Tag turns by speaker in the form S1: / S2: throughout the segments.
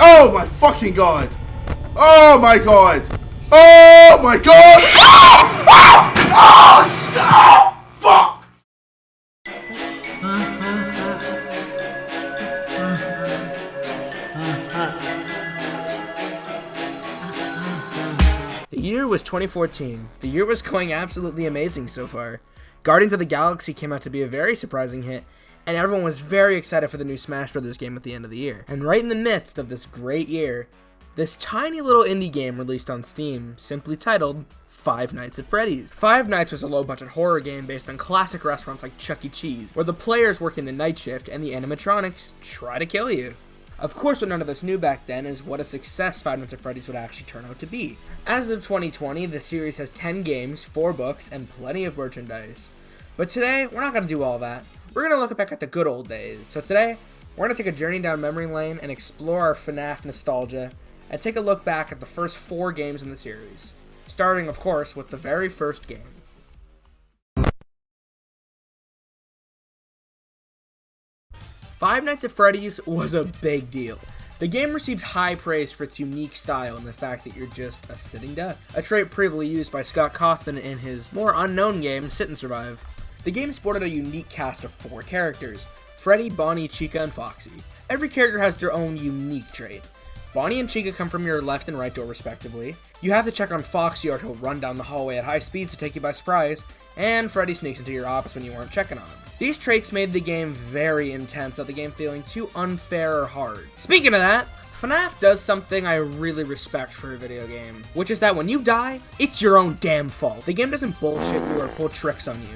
S1: Oh my fucking god! Oh my god! Oh my god! Oh! Oh! Oh! Fuck!
S2: The year was 2014. The year was going absolutely amazing so far. Guardians of the Galaxy came out to be a very surprising hit, and everyone was very excited for the new Smash Bros. Game at the end of the year. And right in the midst of this great year, this tiny little indie game released on Steam, simply titled Five Nights at Freddy's. Five Nights was a low-budget horror game based on classic restaurants like Chuck E. Cheese, where the players work in the night shift and the animatronics try to kill you. Of course, what none of us knew back then is what a success Five Nights at Freddy's would actually turn out to be. As of 2020, the series has 10 games, 4 books, and plenty of merchandise. But today, we're not going to do all that. We're going to look back at the good old days. So today, we're going to take a journey down memory lane and explore our Fnaf nostalgia, and take a look back at the first 4 games in the series. Starting, of course, with the very first game. Five Nights at Freddy's was a big deal. The game received high praise for its unique style and the fact that you're just a sitting duck, a trait previously used by Scott Cawthon in his more unknown game, Sit and Survive. The game sported a unique cast of 4 characters: Freddy, Bonnie, Chica, and Foxy. Every character has their own unique trait. Bonnie and Chica come from your left and right door respectively. You have to check on Foxy or he'll run down the hallway at high speeds to take you by surprise, and Freddy sneaks into your office when you weren't checking on him. These traits made the game very intense, without the game feeling too unfair or hard. Speaking of that, Fnaf does something I really respect for a video game, which is that when you die, it's your own damn fault. The game doesn't bullshit you or pull tricks on you.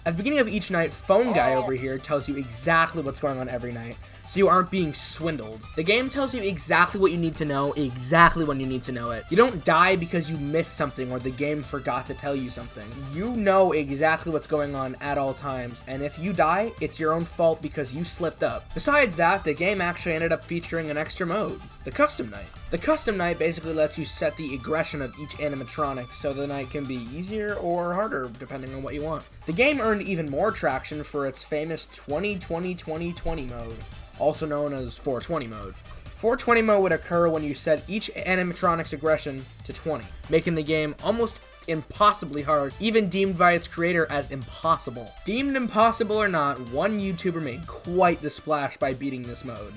S2: At the beginning of each night, Phone Guy over here tells you exactly what's going on every night, so you aren't being swindled. The game tells you exactly what you need to know, exactly when you need to know it. You don't die because you missed something or the game forgot to tell you something. You know exactly what's going on at all times, and if you die, it's your own fault because you slipped up. Besides that, the game actually ended up featuring an extra mode, the Custom Night. The Custom Night basically lets you set the aggression of each animatronic so the night can be easier or harder depending on what you want. The game earned even more traction for its famous 20-20-20-20 mode, also known as 420 mode. 420 mode would occur when you set each animatronic's aggression to 20, making the game almost impossibly hard, even deemed by its creator as impossible. Deemed impossible or not, one YouTuber made quite the splash by beating this mode.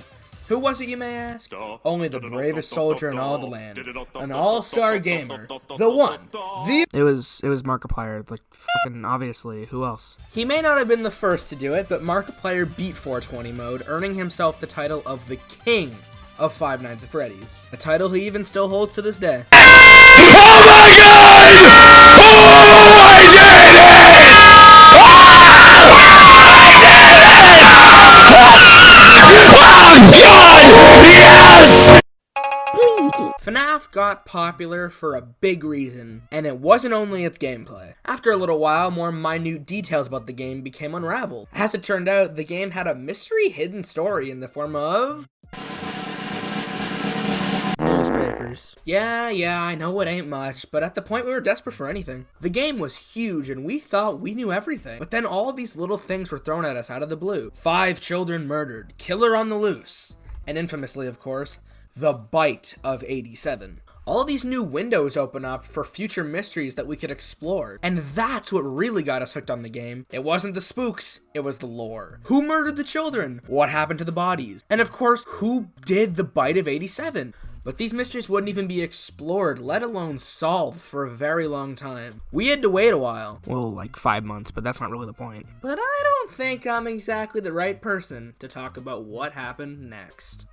S2: Who was it, you may ask? Only the bravest soldier in all the land. An all-star gamer. The one. The... It was Markiplier, like, fucking obviously. Who else? He may not have been the first to do it, but Markiplier beat 420 mode, earning himself the title of the King of Five Nights at Freddy's. A title he even still holds to this day.
S1: Oh my god! Oh, I did it! Yes!
S2: Fnaf got popular for a big reason, and it wasn't only its gameplay. After a little while, more minute details about the game became unraveled. As it turned out, the game had a mystery hidden story in the form of... newspapers. Yeah, I know it ain't much, but at the point we were desperate for anything. The game was huge, and we thought we knew everything. But then all these little things were thrown at us out of the blue. 5 children murdered, killer on the loose, and infamously, of course, the bite of 87. All these new windows open up for future mysteries that we could explore. And that's what really got us hooked on the game. It wasn't the spooks, it was the lore. Who murdered the children? What happened to the bodies? And of course, who did the bite of 87? But these mysteries wouldn't even be explored, let alone solved, for a very long time. We had to wait a while. Well, like 5 months, but that's not really the point. But I don't think I'm exactly the right person to talk about what happened next.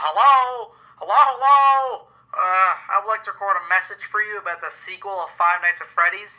S3: Hello? I would like to record a message for you about the sequel of Five Nights at Freddy's.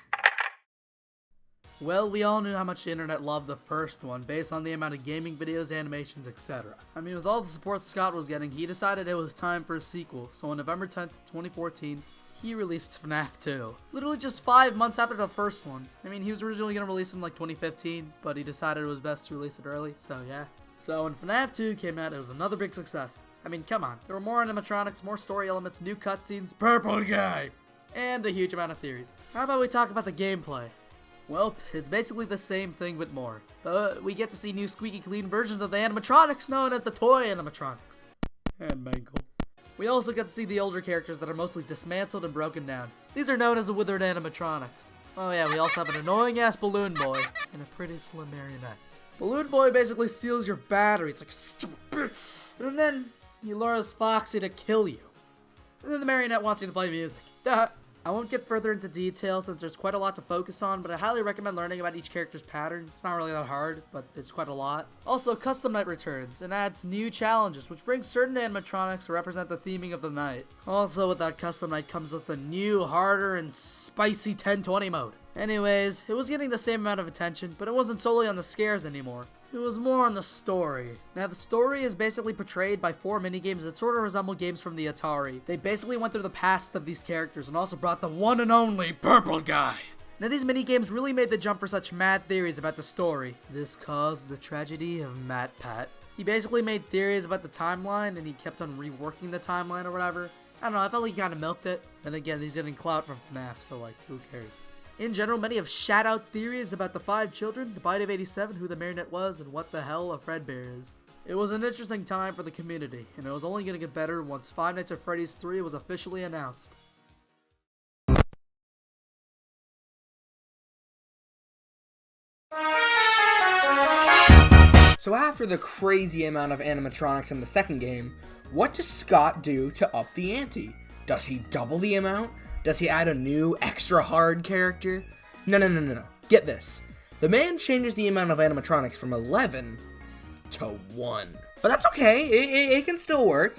S4: Well, we all knew how much the internet loved the first one, based on the amount of gaming videos, animations, etc. I mean, with all the support Scott was getting, he decided it was time for a sequel, so on November 10th, 2014, he released FNAF 2. Literally just 5 months after the first one. I mean, he was originally going to release it in like 2015, but he decided it was best to release it early, so yeah. So when FNAF 2 came out, it was another big success. I mean, come on. There were more animatronics, more story elements, new cutscenes, purple guy, and a huge amount of theories. How about we talk about the gameplay? Well, it's basically the same thing but more. But we get to see new squeaky clean versions of the animatronics known as the toy animatronics. And Mangle. We also get to see the older characters that are mostly dismantled and broken down. These are known as the withered animatronics. Oh yeah, we also have an annoying ass balloon boy and a pretty slim marionette. Balloon boy basically steals your battery. It's like, stupid bitch. And then he lures Foxy to kill you. And then the marionette wants you to play music. Duh. I won't get further into detail since there's quite a lot to focus on, but I highly recommend learning about each character's pattern. It's not really that hard, but it's quite a lot. Also, Custom Night returns and adds new challenges, which brings certain animatronics to represent the theming of the night. Also, with that Custom Night comes with a new, harder, and spicy 1020 mode. Anyways, it was getting the same amount of attention, but it wasn't solely on the scares anymore. It was more on the story. Now, the story is basically portrayed by 4 minigames that sort of resemble games from the Atari. They basically went through the past of these characters and also brought the one and only purple guy. Now, these minigames really made the jump for such mad theories about the story. This caused the tragedy of Matt Pat. He basically made theories about the timeline and he kept on reworking the timeline or whatever. I don't know, I felt like he kind of milked it. Then again, he's getting clout from Fnaf, so like, who cares? In general, many have shout out theories about the 5 children, the Bite of 87, who the marionette was, and what the hell a Fredbear is. It was an interesting time for the community, and it was only going to get better once Five Nights at Freddy's 3 was officially announced.
S2: So after the crazy amount of animatronics in the second game, what does Scott do to up the ante? Does he double the amount? Does he add a new, extra hard character? No. Get this. The man changes the amount of animatronics from 11 to 1. But that's okay. It can still work.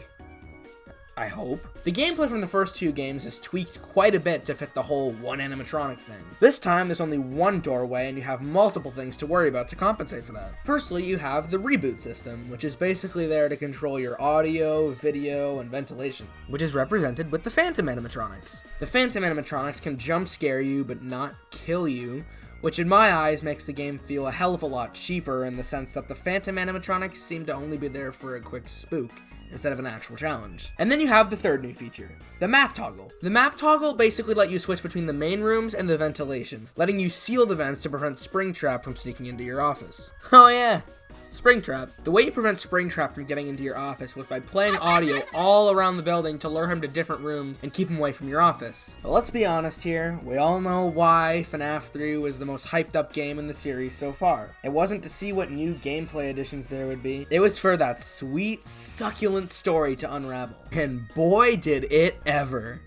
S2: I hope. The gameplay from the first 2 games is tweaked quite a bit to fit the whole one animatronic thing. This time, there's only one doorway, and you have multiple things to worry about to compensate for that. Firstly, you have the reboot system, which is basically there to control your audio, video, and ventilation, which is represented with the Phantom animatronics. The Phantom animatronics can jump scare you, but not kill you, which in my eyes makes the game feel a hell of a lot cheaper in the sense that the Phantom animatronics seem to only be there for a quick spook, instead of an actual challenge. And then you have the third new feature, the map toggle. The map toggle basically lets you switch between the main rooms and the ventilation, letting you seal the vents to prevent Springtrap from sneaking into your office. Oh yeah, Springtrap. The way you prevent Springtrap from getting into your office was by playing audio all around the building to lure him to different rooms and keep him away from your office. But let's be honest here, we all know why Fnaf 3 was the most hyped up game in the series so far. It wasn't to see what new gameplay additions there would be, it was for that sweet, succulent story to unravel. And boy did it ever.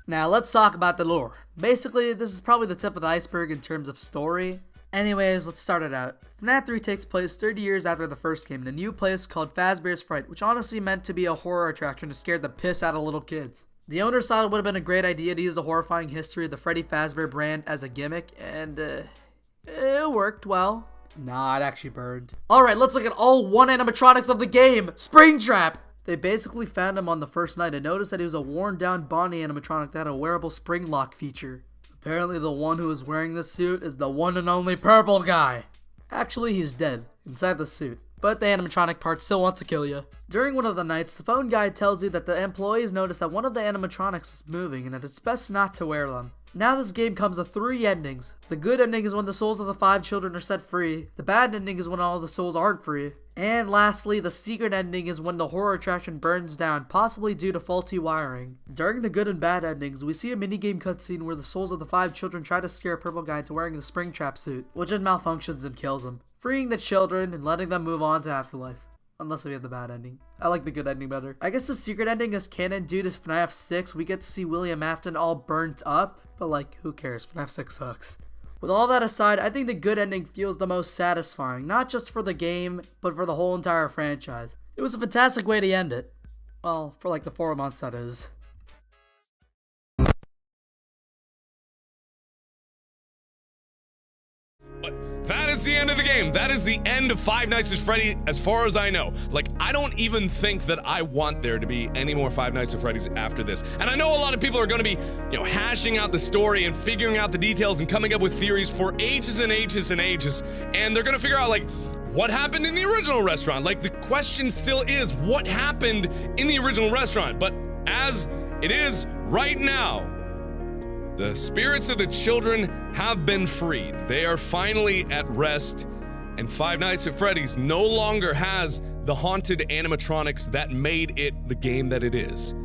S4: Now let's talk about the lore. Basically, this is probably the tip of the iceberg in terms of story. Anyways, let's start it out. FNAF 3 takes place 30 years after the first game in a new place called Fazbear's Fright, which honestly meant to be a horror attraction to scare the piss out of little kids. The owners thought it would have been a great idea to use the horrifying history of the Freddy Fazbear brand as a gimmick, and it worked well. Nah, it actually burned. Alright, let's look at all one animatronics of the game! Springtrap! They basically found him on the first night and noticed that he was a worn down Bonnie animatronic that had a wearable spring lock feature. Apparently the one who is wearing this suit is the one and only purple guy. Actually, he's dead, inside the suit, but the animatronic part still wants to kill you. During one of the nights, the phone guy tells you that the employees notice that one of the animatronics is moving and that it's best not to wear them. Now this game comes with 3 endings. The good ending is when the souls of the 5 children are set free. The bad ending is when all the souls aren't free. And lastly, the secret ending is when the horror attraction burns down, possibly due to faulty wiring. During the good and bad endings, we see a minigame cutscene where the souls of the 5 children try to scare a purple guy into wearing the Springtrap suit, which then malfunctions and kills him, freeing the children and letting them move on to afterlife. Unless we have the bad ending. I like the good ending better. I guess the secret ending is canon due to FNAF 6. We get to see William Afton all burnt up, but like, who cares? FNAF 6 sucks. With all that aside, I think the good ending feels the most satisfying, not just for the game, but for the whole entire franchise. It was a fantastic way to end it. Well, for like the 4 months that is.
S5: That is the end of the game. That is the end of Five Nights at Freddy as far as I know. Like, I don't even think that I want there to be any more Five Nights at Freddy's after this. And I know a lot of people are gonna be, hashing out the story and figuring out the details and coming up with theories for ages and ages and ages. And they're gonna figure out, like, what happened in the original restaurant? Like, the question still is, what happened in the original restaurant? But as it is right now, the spirits of the children have been freed. They are finally at rest, and Five Nights at Freddy's no longer has the haunted animatronics that made it the game that it is.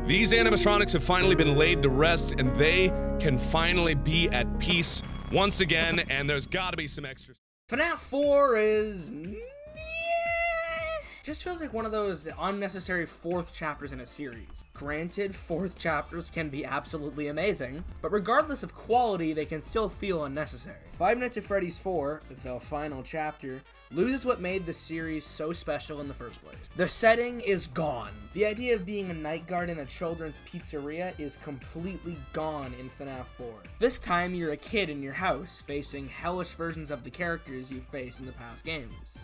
S5: These animatronics have finally been laid to rest, and they can finally be at peace once again, and there's gotta be some extras.
S2: FNAF 4 is... just feels like one of those unnecessary fourth chapters in a series. Granted, fourth chapters can be absolutely amazing, but regardless of quality, they can still feel unnecessary. Five Nights at Freddy's 4, the final chapter, loses what made the series so special in the first place. The setting is gone. The idea of being a night guard in a children's pizzeria is completely gone in FNAF 4. This time, you're a kid in your house, facing hellish versions of the characters you faced in the past games.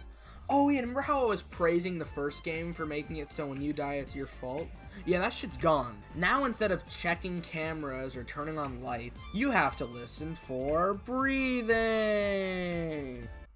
S2: Oh yeah, remember how I was praising the first game for making it so when you die it's your fault? Yeah, that shit's gone. Now instead of checking cameras or turning on lights, you have to listen for breathing.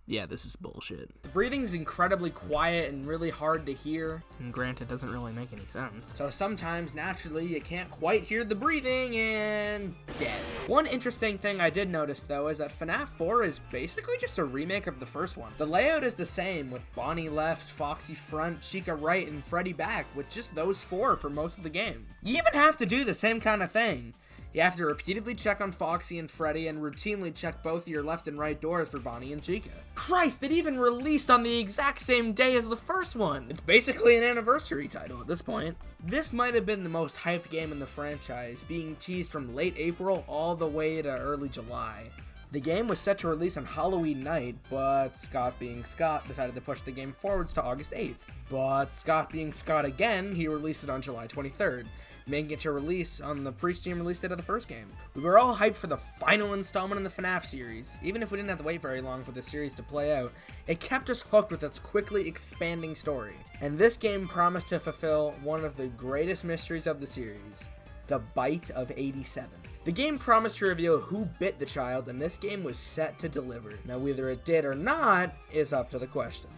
S2: Yeah, this is bullshit. The breathing is incredibly quiet and really hard to hear, and granted, it doesn't really make any sense. So sometimes, naturally, you can't quite hear the breathing and dead. One interesting thing I did notice, though, is that FNAF 4 is basically just a remake of the first one. The layout is the same, with Bonnie left, Foxy front, Chica right, and Freddy back, with just those four for most of the game. You even have to do the same kind of thing. You have to repeatedly check on Foxy and Freddy and routinely check both your left and right doors for Bonnie and Chica. Christ, it even released on the exact same day as the first one! It's basically an anniversary title at this point. This might have been the most hyped game in the franchise, being teased from late April all the way to early July. The game was set to release on Halloween night, but Scott being Scott decided to push the game forwards to August 8th. But Scott being Scott again, he released it on July 23rd. Making it to release on the pre-Steam release date of the first game. We were all hyped for the final installment in the FNAF series. Even if we didn't have to wait very long for the series to play out, it kept us hooked with its quickly expanding story. And this game promised to fulfill one of the greatest mysteries of the series, the bite of 87. The game promised to reveal who bit the child, and this game was set to deliver. Now whether it did or not is up to the question.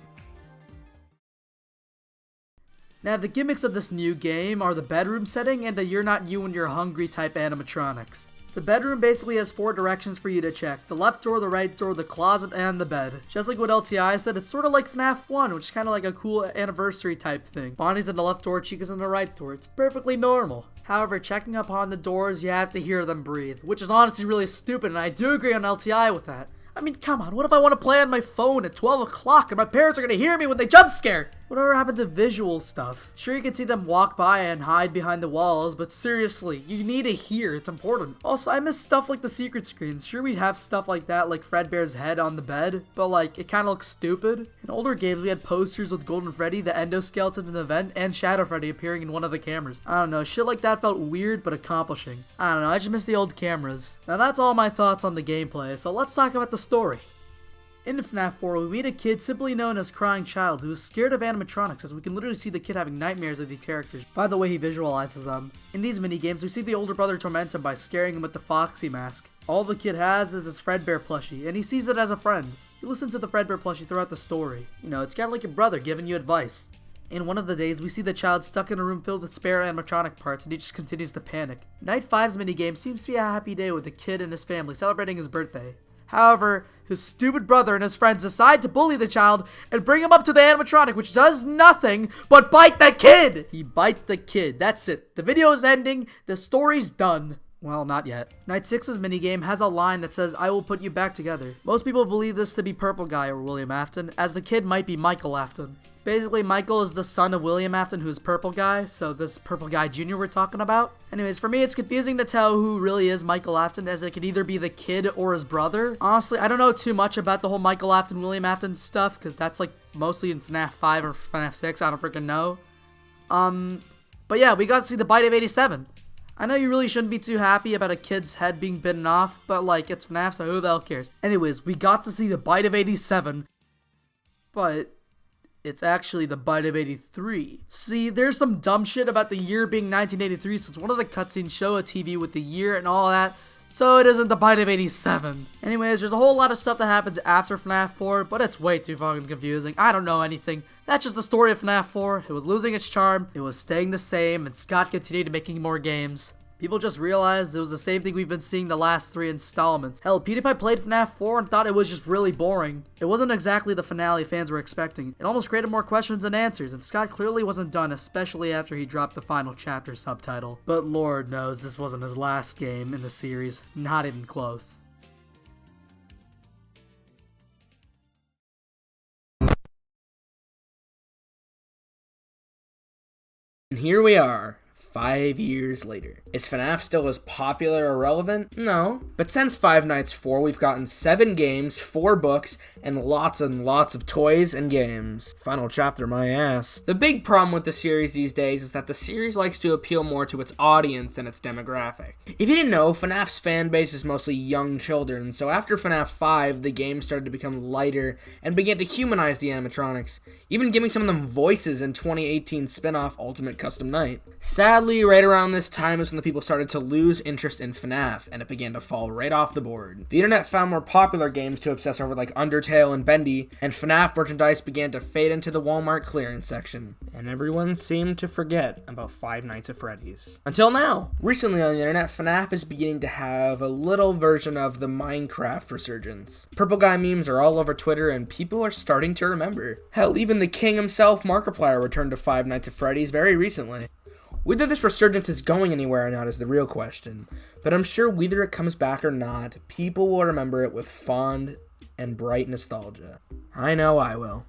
S4: Now, the gimmicks of this new game are the bedroom setting and the you're not you when you're hungry type animatronics. The bedroom basically has 4 directions for you to check. The left door, the right door, the closet, and the bed. Just like what LTI said, it's sort of like FNAF 1, which is kind of like a cool anniversary type thing. Bonnie's in the left door, Chica's in the right door. It's perfectly normal. However, checking upon the doors, you have to hear them breathe, which is honestly really stupid, and I do agree on LTI with that. I mean, come on, what if I want to play on my phone at 12 o'clock and my parents are going to hear me when they jump scare? Whatever happened to visual stuff? Sure, you can see them walk by and hide behind the walls, but seriously, you need to hear, it's important. Also, I miss stuff like the secret screens. Sure, we have stuff like that, like Fredbear's head on the bed, but like, it kind of looks stupid. In older games, we had posters with Golden Freddy, the endoskeleton in the vent, and Shadow Freddy appearing in one of the cameras. I don't know, shit like that felt weird but accomplishing. I don't know, I just miss the old cameras. Now that's all my thoughts on the gameplay, so let's talk about the story. In FNAF 4, we meet a kid simply known as Crying Child who is scared of animatronics, as we can literally see the kid having nightmares of these characters by the way he visualizes them. In these minigames, we see the older brother torment him by scaring him with the Foxy mask. All the kid has is his Fredbear plushie, and he sees it as a friend. You listen to the Fredbear plushie throughout the story. You know, it's kind of like your brother giving you advice. In one of the days, we see the child stuck in a room filled with spare animatronic parts, and he just continues to panic. Night 5's minigame seems to be a happy day with the kid and his family celebrating his birthday. However, his stupid brother and his friends decide to bully the child and bring him up to the animatronic, which does nothing but bite the kid! He bite the kid, that's it. The video is ending, the story's done. Well, not yet. Night 6's minigame has a line that says, "I will put you back together." Most people believe this to be Purple Guy or William Afton, as the kid might be Michael Afton. Basically, Michael is the son of William Afton, who is Purple Guy, so this Purple Guy Jr. we're talking about. Anyways, for me, it's confusing to tell who really is Michael Afton, as it could either be the kid or his brother. Honestly, I don't know too much about the whole Michael Afton, William Afton stuff, because that's like mostly in FNAF 5 or FNAF 6, I don't freaking know. But yeah, we got to see the bite of 87. I know you really shouldn't be too happy about a kid's head being bitten off, but like, it's FNAF, so who the hell cares? Anyways, we got to see the Bite of 87, but it's actually the Bite of 83. See, there's some dumb shit about the year being 1983 since one of the cutscenes show a TV with the year and all that, so it isn't the Bite of 87. Anyways, there's a whole lot of stuff that happens after FNAF 4, but it's way too fucking confusing. I don't know anything. That's just the story of FNAF 4. It was losing its charm, it was staying the same, and Scott continued making more games. People just realized it was the same thing we've been seeing the last 3 installments. Hell, PewDiePie played FNAF 4 and thought it was just really boring. It wasn't exactly the finale fans were expecting. It almost created more questions than answers, and Scott clearly wasn't done, especially after he dropped the final chapter subtitle. But Lord knows this wasn't his last game in the series. Not even close.
S2: And here we are, 5 years later. Is FNAF still as popular or relevant? No. But since Five Nights 4, we've gotten 7 games, 4 books, and lots of toys and games. Final chapter, my ass. The big problem with the series these days is that the series likes to appeal more to its audience than its demographic. If you didn't know, FNAF's fan base is mostly young children, so after FNAF 5, the game started to become lighter and began to humanize the animatronics, even giving some of them voices in 2018 spin-off Ultimate Custom Night. Sadly, right around this time is when the people started to lose interest in FNAF, and it began to fall right off the board. The internet found more popular games to obsess over like Undertale and Bendy, and FNAF merchandise began to fade into the Walmart clearance section. And everyone seemed to forget about Five Nights at Freddy's. Until now. Recently on the internet, FNAF is beginning to have a little version of the Minecraft resurgence. Purple Guy memes are all over Twitter, and people are starting to remember. Hell, even the king himself, Markiplier, returned to Five Nights at Freddy's very recently. Whether this resurgence is going anywhere or not is the real question, but I'm sure whether it comes back or not, people will remember it with fond and bright nostalgia. I know I will.